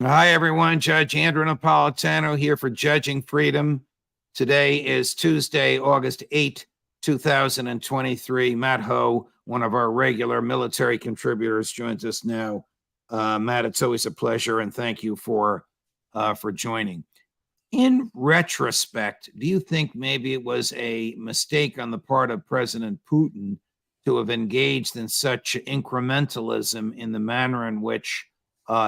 Hi, everyone. Judge Andrew Napolitano here for Judging Freedom. Today is Tuesday, August 8, 2023. Matt Ho, one of our regular military contributors, joins us now. Matt, it's always a pleasure, and thank you for joining. In retrospect, do you think maybe it was a mistake on the part of President Putin to have engaged in such incrementalism in the manner in which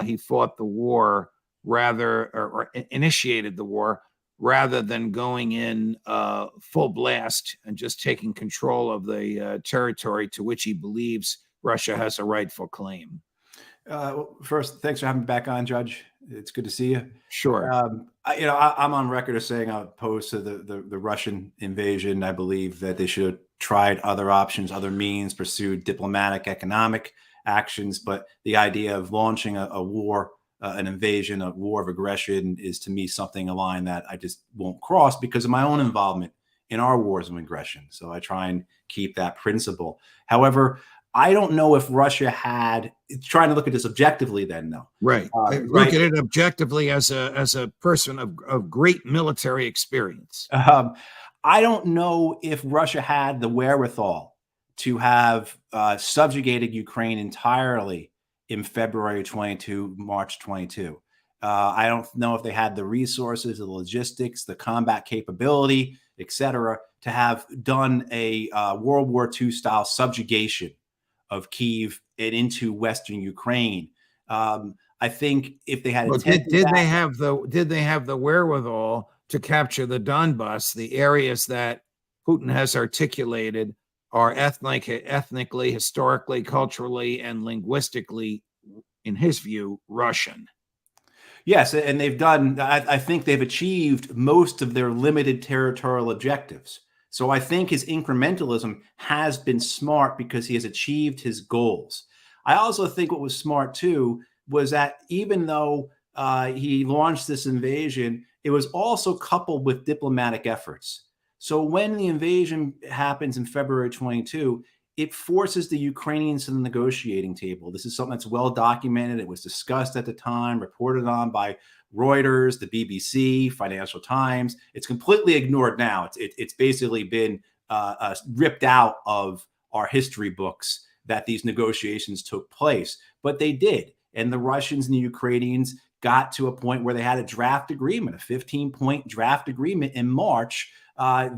he fought the war, or initiated the war, rather than going in full blast and just taking control of the territory to which he believes Russia has a rightful claim? First, thanks for having me back on, Judge. It's good to see you. Sure. I'm on record as saying I'm opposed to the Russian invasion. I believe that they should have tried other options, other means, pursued diplomatic, economic actions. But the idea of launching a war, an invasion, a war of aggression is to me something, a line that I just won't cross because of my own involvement in our wars of aggression. So I try and keep that principle. However, I don't know if Russia had, trying to look at this objectively then, though. Right. Look at it objectively as a person of great military experience. I don't know if Russia had the wherewithal to have subjugated Ukraine entirely in February 22, March 22. I don't know if they had the resources, the logistics, the combat capability, etc., to have done a World War II style subjugation of Kyiv and into Western Ukraine. I think if they had did they have the wherewithal to capture the Donbass, the areas that Putin has articulated are ethnically, historically, culturally, and linguistically, in his view, Russian? Yes, and they've done, I think they've achieved most of their limited territorial objectives. So I think his incrementalism has been smart because he has achieved his goals. I also think what was smart too was that even though he launched this invasion, it was also coupled with diplomatic efforts. So when the invasion happens in February 22, it forces the Ukrainians to the negotiating table. This is something that's well documented. It was discussed at the time, reported on by Reuters, the BBC, Financial Times. It's completely ignored now. It's basically been ripped out of our history books that these negotiations took place. But they did. And the Russians and the Ukrainians got to a point where they had a draft agreement, a 15-point draft agreement in March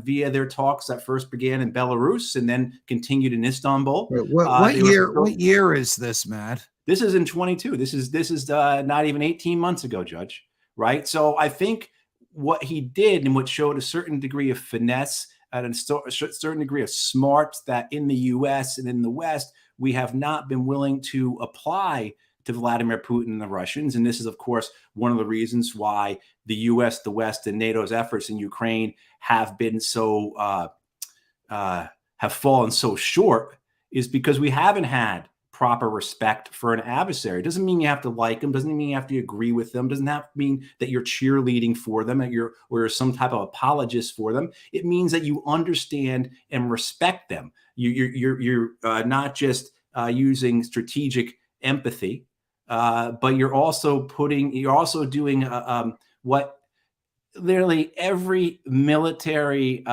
via their talks that first began in Belarus and then continued in Istanbul. What year is this, Matt? This is in 22. This is not even 18 months ago, Judge. Right. So I think what he did and what showed a certain degree of finesse and a certain degree of smarts that in the U.S. and in the West, we have not been willing to apply to Vladimir Putin and the Russians. And this is, of course, one of the reasons why the U.S., the West, and NATO's efforts in Ukraine have been so have fallen so short, is because we haven't had proper respect for an adversary. It doesn't mean you have to like them. Doesn't mean you have to agree with them. Doesn't have to mean that you're cheerleading for them, that you're some type of apologist for them. It means that you understand and respect them. You're not just using strategic empathy, but you're also doing what literally every military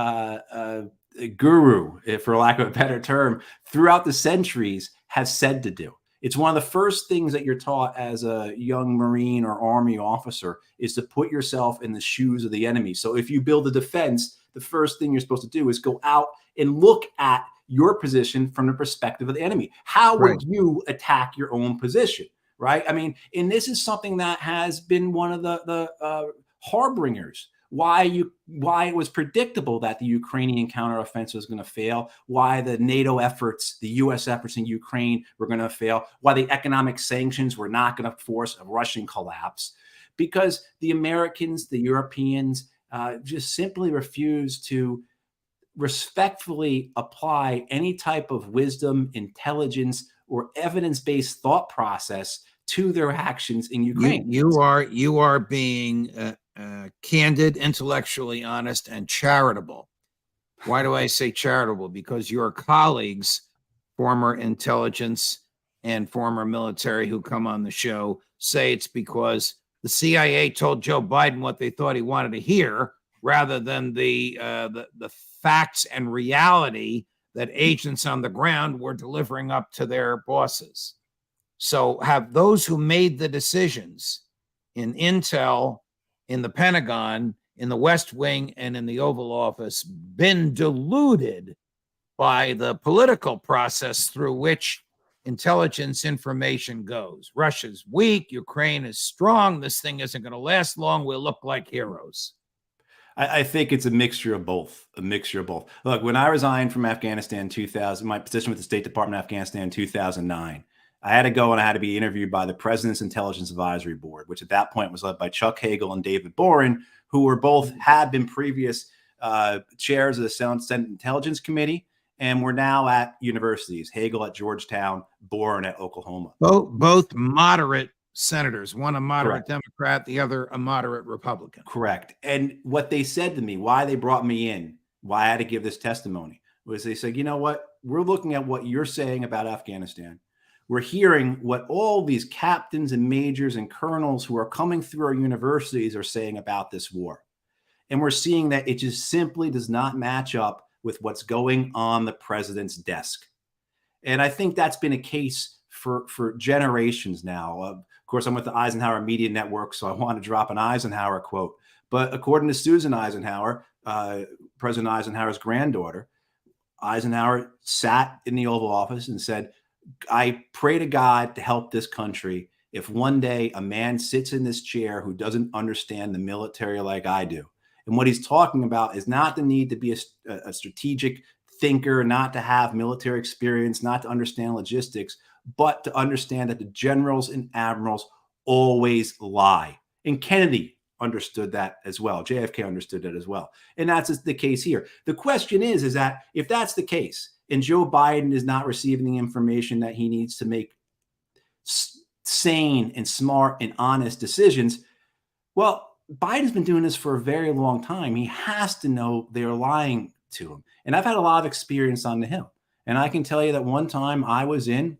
guru, for lack of a better term, throughout the centuries has said to do. It's one of the first things that you're taught as a young Marine or Army officer is to put yourself in the shoes of the enemy. So if you build a defense, the first thing you're supposed to do is go out and look at your position from the perspective of the enemy. How would you attack your own position? Right. I mean, and this is something that has been one of the harbingers why it was predictable that the Ukrainian counteroffensive was going to fail, why the NATO efforts, the U.S. efforts in Ukraine were going to fail, why the economic sanctions were not going to force a Russian collapse, because the Americans, the Europeans just simply refused to respectfully apply any type of wisdom, intelligence, or evidence-based thought process to their actions in Ukraine. You are being candid, intellectually honest, and charitable. Why do I say charitable? Because your colleagues, former intelligence and former military who come on the show, say it's because the CIA told Joe Biden what they thought he wanted to hear, rather than the facts and reality that agents on the ground were delivering up to their bosses. So have those who made the decisions in Intel, in the Pentagon, in the West Wing, and in the Oval Office been deluded by the political process through which intelligence information goes? Russia's weak, Ukraine is strong, this thing isn't going to last long, we'll look like heroes. I think it's a mixture of both. Look, when I resigned from Afghanistan in 2000, my position with the State Department of Afghanistan in 2009, I had to go and I had to be interviewed by the President's Intelligence Advisory Board, which at that point was led by Chuck Hagel and David Boren, who were both had been previous chairs of the Senate Intelligence Committee, and we're now at universities. Hagel at Georgetown, Boren at Oklahoma. Both moderate senators, one a moderate Correct. Democrat, the other a moderate Republican. Correct. And what they said to me, why they brought me in, why I had to give this testimony, was they said, you know what? We're looking at what you're saying about Afghanistan. We're hearing what all these captains and majors and colonels who are coming through our universities are saying about this war. And we're seeing that it just simply does not match up with what's going on the president's desk. And I think that's been a case for generations now. Of course, I'm with the Eisenhower Media Network, so I want to drop an Eisenhower quote. But according to Susan Eisenhower, President Eisenhower's granddaughter, Eisenhower sat in the Oval Office and said, I pray to God to help this country if one day a man sits in this chair who doesn't understand the military like I do. And what he's talking about is not the need to be a strategic thinker, not to have military experience, not to understand logistics, but to understand that the generals and admirals always lie. And Kennedy understood that as well. JFK understood that as well. And that's the case here. The question is that if that's the case, and Joe Biden is not receiving the information that he needs to make sane and smart and honest decisions, well, Biden's been doing this for a very long time. He has to know they're lying to him. And I've had a lot of experience on the Hill. And I can tell you that one time I was in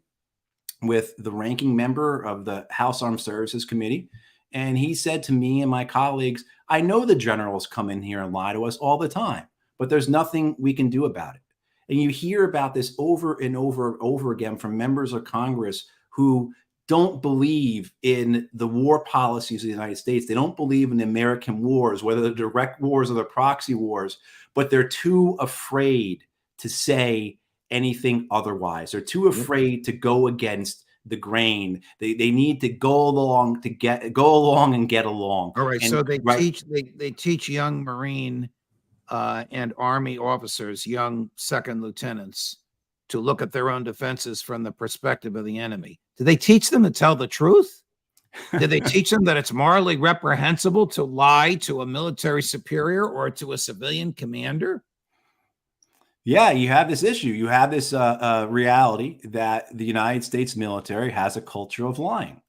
with the ranking member of the House Armed Services Committee, and he said to me and my colleagues, I know the generals come in here and lie to us all the time, but there's nothing we can do about it. And you hear about this over and over and over again from members of Congress who don't believe in the war policies of the United States. They don't believe in the American wars, whether they're direct wars or the proxy wars, but they're too afraid to say anything otherwise. They're too afraid to go against the grain. They need to go along and get along. All right. And, So they teach young Marine and Army officers, young second lieutenants, to look at their own defenses from the perspective of the enemy. Do they teach them to tell the truth? Did they teach them that it's morally reprehensible to lie to a military superior or to a civilian commander? Yeah, you have this issue. You have this reality that the United States military has a culture of lying.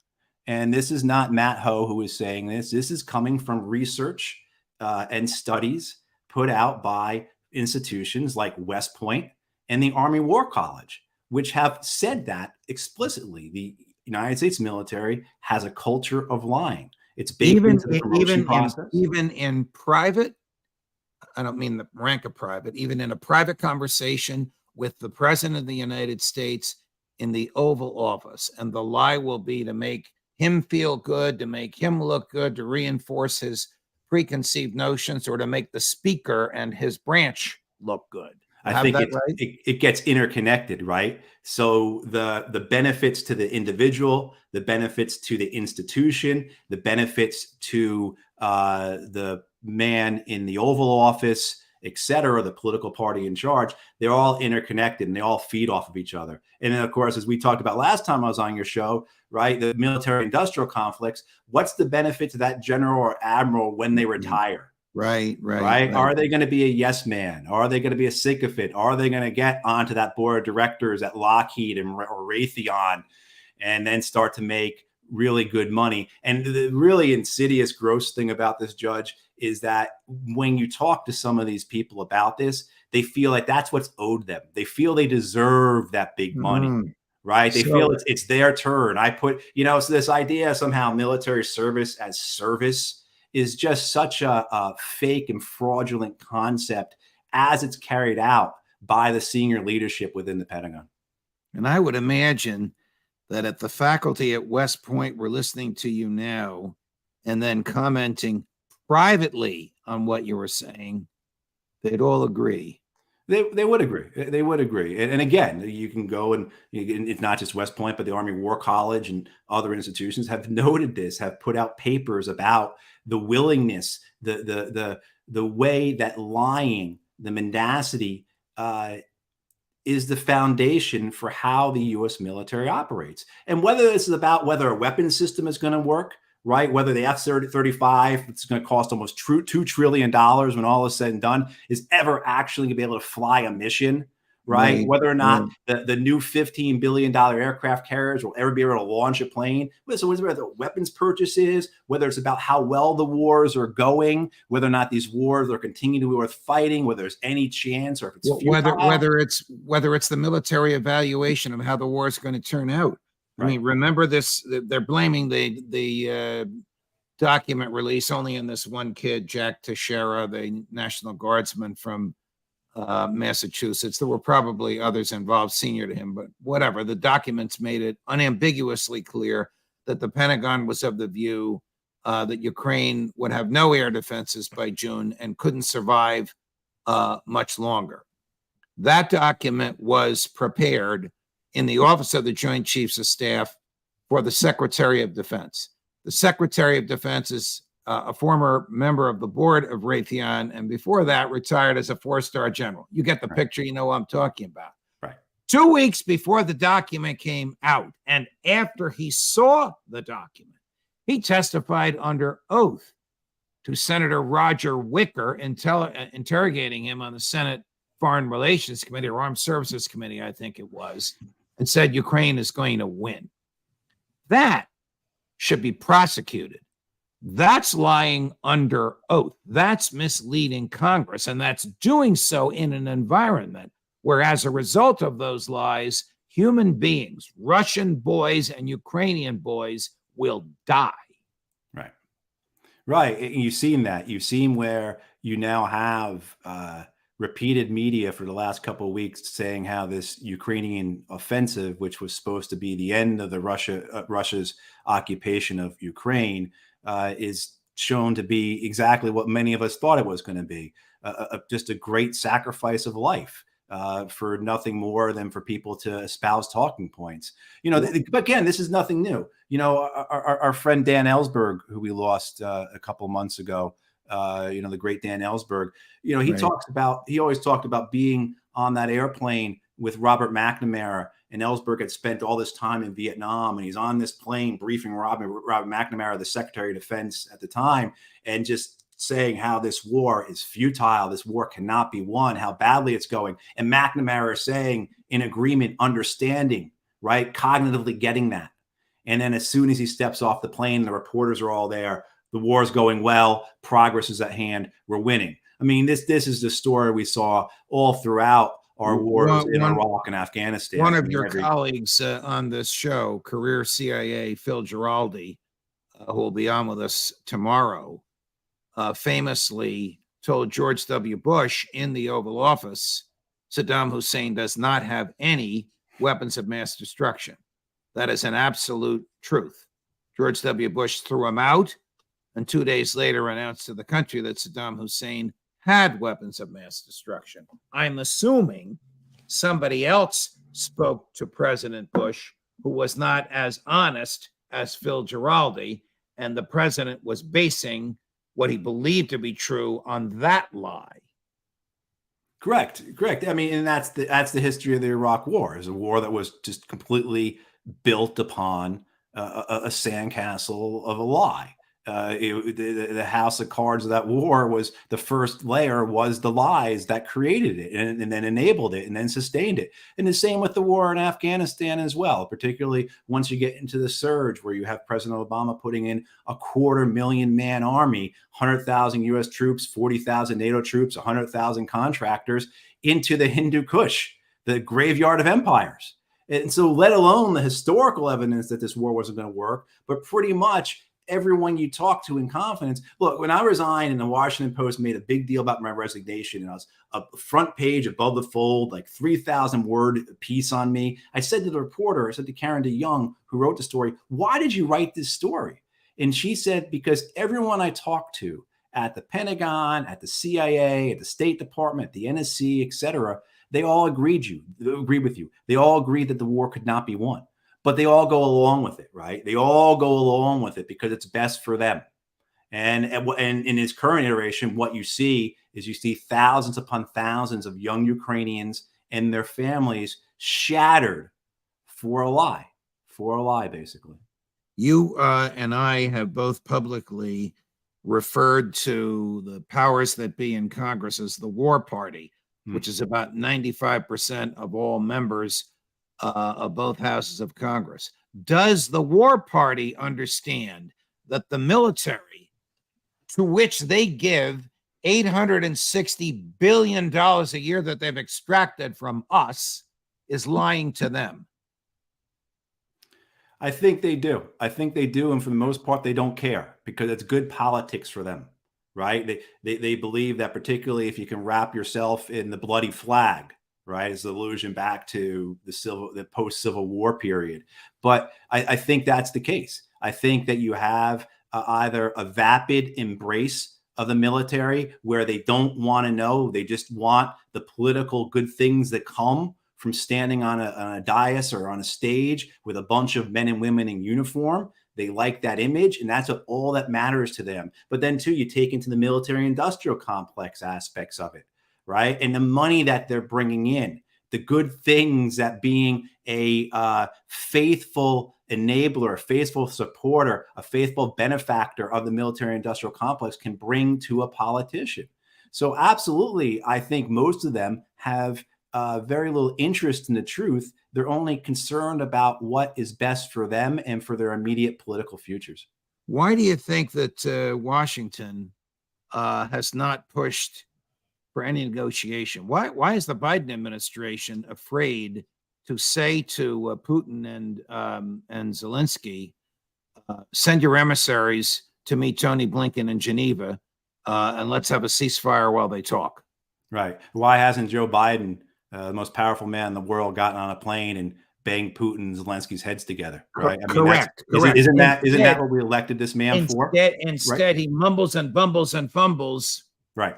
And this is not Matt Ho who is saying this. This is coming from research and studies put out by institutions like West Point and the Army War College, which have said that explicitly. The United States military has a culture of lying. It's baked into the promotion process. Even in private, I don't mean the rank of private, even in a private conversation with the President of the United States in the Oval Office. And the lie will be to make him feel good, to make him look good, to reinforce his preconceived notions, or to make the speaker and his branch look good. I think it gets interconnected, right? So the benefits to the individual, the benefits to the institution, the benefits to the man in the Oval Office, et cetera, the political party in charge, they're all interconnected and they all feed off of each other. And then, of course, as we talked about last time I was on your show, right, the military industrial conflicts, what's the benefit to that general or admiral when they retire? Right. Are they going to be a yes man? Are they going to be a sycophant? Are they going to get onto that board of directors at Lockheed or Raytheon and then start to make really good money? And the really insidious, gross thing about this, Judge, is that when you talk to some of these people about this, they feel like that's what's owed them. They feel they deserve that big money. right? They So, feel it's their turn. So this idea somehow military service as service is just such a fake and fraudulent concept as it's carried out by the senior leadership within the Pentagon. and I would imagine that if the faculty at West Point were listening to you now and then commenting privately on what you were saying, they'd all agree. They would agree. They would agree. And again, you can go and it's not just West Point, but the Army War College and other institutions have noted this, have put out papers about the willingness, the way that lying, the mendacity, is the foundation for how the U.S. military operates. And whether this is about whether a weapons system is going to work, right? Whether the F-35, it's going to cost almost $2 trillion when all is said and done, is ever actually going to be able to fly a mission, right? Whether or not the new $15 billion aircraft carriers will ever be able to launch a plane. So whether the weapons purchases, whether it's about how well the wars are going, whether or not these wars are continuing to be worth fighting, whether there's any chance or if it's whether it's the military evaluation of how the war is going to turn out. I mean, remember this, they're blaming the document release only on this one kid, Jack Teixeira, the National Guardsman from Massachusetts. There were probably others involved senior to him, but whatever. The documents made it unambiguously clear that the Pentagon was of the view that Ukraine would have no air defenses by June and couldn't survive much longer. That document was prepared in the Office of the Joint Chiefs of Staff for the Secretary of Defense. The Secretary of Defense is a former member of the board of Raytheon, and before that retired as a four-star general. You get the picture, you know what I'm talking about. Right. 2 weeks before the document came out, and after he saw the document, he testified under oath to Senator Roger Wicker, interrogating him on the Senate Foreign Relations Committee or Armed Services Committee, I think it was, and said Ukraine is going to win. That should be prosecuted. That's lying under oath. That's misleading Congress, and that's doing so in an environment where, as a result of those lies, human beings, Russian boys and Ukrainian boys, will die. Right. Right. And you've seen that. You've seen where you now have repeated media for the last couple of weeks saying how this Ukrainian offensive, which was supposed to be the end of the Russia's occupation of Ukraine, is shown to be exactly what many of us thought it was going to be, just a great sacrifice of life for nothing more than for people to espouse talking points. But again, this is nothing new. Our friend Dan Ellsberg, who we lost a couple months ago, the great Dan Ellsberg, he always talked about being on that airplane with Robert McNamara, and Ellsberg had spent all this time in Vietnam, and he's on this plane briefing Robert McNamara, the Secretary of Defense at the time, and just saying how this war is futile, this war cannot be won, how badly it's going. And McNamara saying in agreement, understanding, right, cognitively getting that. And then as soon as he steps off the plane, the reporters are all there. The war is going well. Progress is at hand. We're winning. I mean, this is the story we saw all throughout our wars in Iraq and Afghanistan. One of your colleagues on this show, career CIA Phil Giraldi, who will be on with us tomorrow, famously told George W. Bush in the Oval Office, Saddam Hussein does not have any weapons of mass destruction. That is an absolute truth. George W. Bush threw him out, and 2 days later announced to the country that Saddam Hussein had weapons of mass destruction. I'm assuming somebody else spoke to President Bush who was not as honest as Phil Giraldi, and the president was basing what he believed to be true on that lie. Correct. I mean, and that's the history of the Iraq War. Is a war that was just completely built upon a sandcastle of a lie. The house of cards of that war was the first layer was the lies that created it and then enabled it and then sustained it. And the same with the war in Afghanistan as well, particularly once you get into the surge where you have President Obama putting in a 250,000 man army, 100,000 U.S. troops, 40,000 NATO troops, 100,000 contractors into the Hindu Kush, the graveyard of empires. And so, let alone the historical evidence that this war wasn't going to work, but pretty much everyone you talk to in confidence. Look, when I resigned and the Washington Post made a big deal about my resignation, and I was a front page above the fold, like 3,000 word piece on me, I said to the reporter, I said to Karen DeYoung, who wrote the story, why did you write this story? And she said, because everyone I talked to at the Pentagon, at the CIA, at the State Department, at the NSC, et cetera, they all agreed with you. They all agreed that the war could not be won. But they all go along with it, right? They all go along with it because it's best for them. And in his current iteration, what you see thousands upon thousands of young Ukrainians and their families shattered for a lie, basically. You and I have both publicly referred to the powers that be in Congress as the war party, which is about 95% of all members of both houses of Congress. Does the war party understand that the military, to which they give $860 billion a year that they've extracted from us, is lying to them? I think they do. And for the most part, they don't care because it's good politics for them, right? They believe that particularly if you can wrap yourself in the bloody flag, right, it's an allusion back to the post-Civil War period. But I think that's the case. I think that you have either a vapid embrace of the military where they don't want to know, they just want the political good things that come from standing on a dais or on a stage with a bunch of men and women in uniform. They like that image, and that's all that matters to them. But then, too, you take into the military-industrial complex aspects of it, right? And the money that they're bringing in, the good things that being a faithful enabler, a faithful supporter, a faithful benefactor of the military-industrial complex can bring to a politician. So absolutely, I think most of them have very little interest in the truth. They're only concerned about what is best for them and for their immediate political futures. Why do you think that Washington has not pushed for any negotiation? Why is the Biden administration afraid to say to Putin and Zelensky, send your emissaries to meet Tony Blinken in Geneva, and let's have a ceasefire while they talk? Right. Why hasn't Joe Biden, the most powerful man in the world, gotten on a plane and banged Putin and Zelensky's heads together? Right. I mean, correct. Isn't that what we elected this man for? Instead, right? He mumbles and bumbles and fumbles. Right.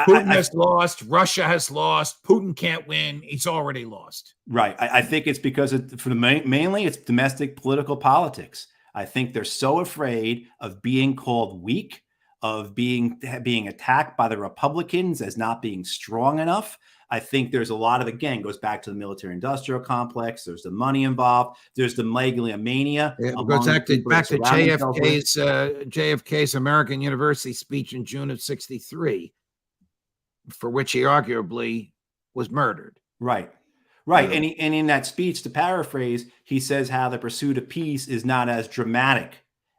Putin has lost. Russia has lost. Putin can't win. He's already lost. Right. I think it's because mainly it's domestic political politics. I think they're so afraid of being called weak, of being attacked by the Republicans as not being strong enough. I think there's a lot of, again, goes back to the military-industrial complex. There's the money involved. There's the megalomania. It goes back to JFK's American University speech in June of '63, for which he arguably was murdered. Right. Right. And in that speech, to paraphrase, he says how the pursuit of peace is not as dramatic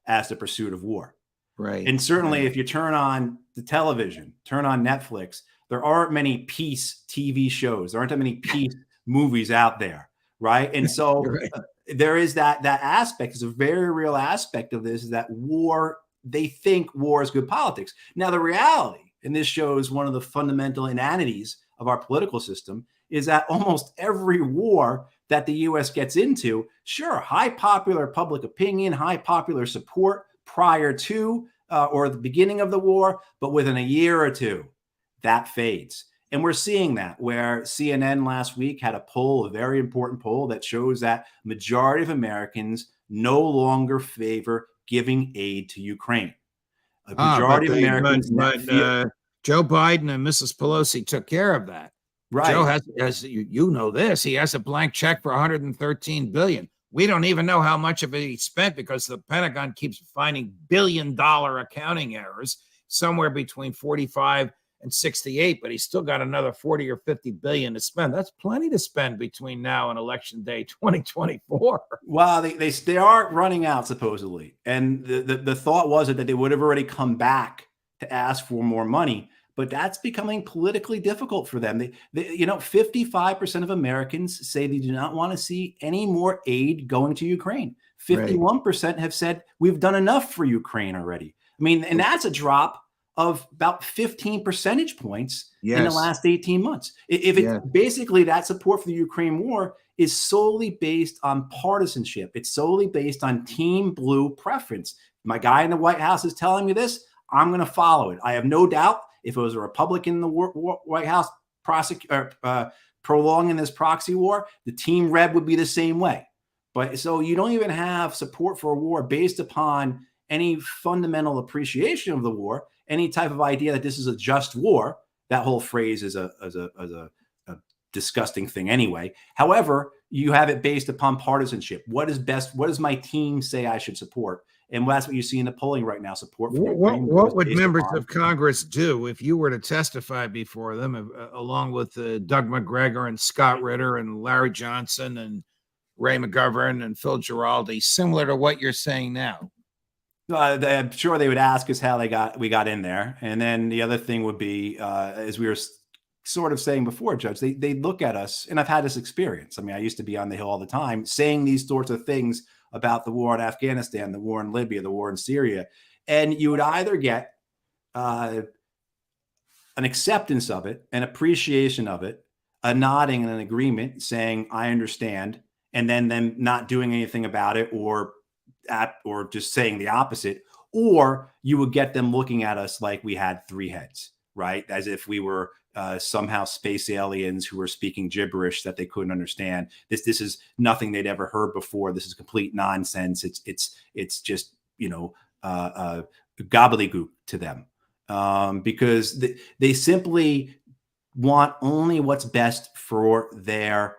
as the pursuit of war. Right. And certainly if you turn on the television, turn on Netflix, there aren't many peace TV shows. There aren't that many peace movies out there. Right. And so right. There is that aspect. Is a very real aspect of this, is that war, they think war is good politics. Now, the reality, and this shows one of the fundamental inanities of our political system, is that almost every war that the U.S. gets into, sure, high popular public opinion, high popular support prior to or the beginning of the war, but within a year or two, that fades. And we're seeing that, where CNN last week had a poll, a very important poll, that shows that majority of Americans no longer favor giving aid to Ukraine. A majority of Americans. Joe Biden and Mrs. Pelosi took care of that. Right. Joe has you know this. He has a blank check for $113 billion. We don't even know how much of it he spent because the Pentagon keeps finding billion-dollar accounting errors, somewhere between 45 and 68, but he's still got another 40 or 50 billion to spend. That's plenty to spend between now and election day 2024. Well, they are running out supposedly, and the thought was that they would have already come back to ask for more money. but that's becoming politically difficult for them. 55% of Americans say they do not want to see any more aid going to Ukraine. 51% have said we've done enough for Ukraine already. I mean, and that's a drop of about 15 percentage points in the last 18 months. If it's basically that support for the Ukraine war is solely based on partisanship, it's solely based on team blue preference. My guy in the White House is telling me this, I'm going to follow it. I have no doubt if it was a Republican in the White House prolonging this proxy war, the team red would be the same way. But so you don't even have support for a war based upon any fundamental appreciation of the war, any type of idea that this is a just war. That whole phrase is a disgusting thing anyway. However, you have it based upon partisanship. What is best? What does my team say I should support? And that's what you see in the polling right now. Support for Ukraine. What would members of Congress do if you were to testify before them, along with Doug McGregor and Scott Ritter and Larry Johnson and Ray McGovern and Phil Giraldi, similar to what you're saying now? I'm sure they would ask us how we got in there. And then the other thing would be, as we were sort of saying before, Judge, they look at us, and I've had this experience. I mean, I used to be on the Hill all the time saying these sorts of things about the war in Afghanistan, the war in Libya, the war in Syria. And you would either get an acceptance of it, an appreciation of it, a nodding and an agreement saying, I understand, and then them not doing anything about it or just saying the opposite, or you would get them looking at us like we had three heads, right? As if we were somehow space aliens who were speaking gibberish that they couldn't understand. This is nothing they'd ever heard before. This is complete nonsense. It's just, gobbledygook to them, because they simply want only what's best for their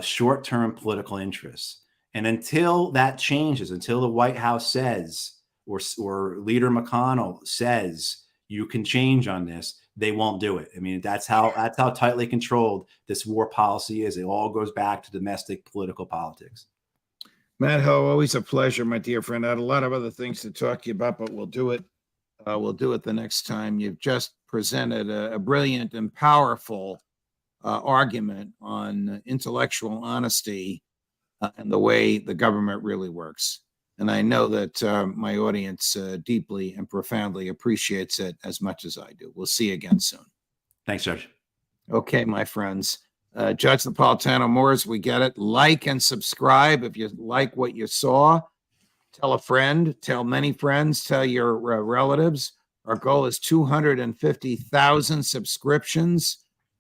short-term political interests. And until that changes, until the White House says, or Leader McConnell says, you can change on this, they won't do it. I mean, that's how tightly controlled this war policy is. It all goes back to domestic political politics. Matt Ho, always a pleasure, my dear friend. I had a lot of other things to talk to you about, but we'll do it. We'll do it the next time. You've just presented a brilliant and powerful argument on intellectual honesty and the way the government really works. And I know that my audience deeply and profoundly appreciates it as much as I do. We'll see you again soon. Thanks, Judge. Okay, my friends. Judge Napolitano Moores, we get it. Like and subscribe if you like what you saw. Tell a friend, tell many friends, tell your relatives. Our goal is 250,000 subscriptions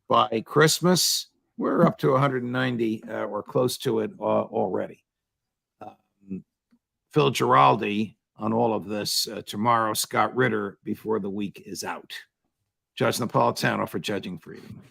by Christmas. We're up to 190 or close to it already. Phil Giraldi on all of this tomorrow, Scott Ritter before the week is out. Judge Napolitano for Judging Freedom.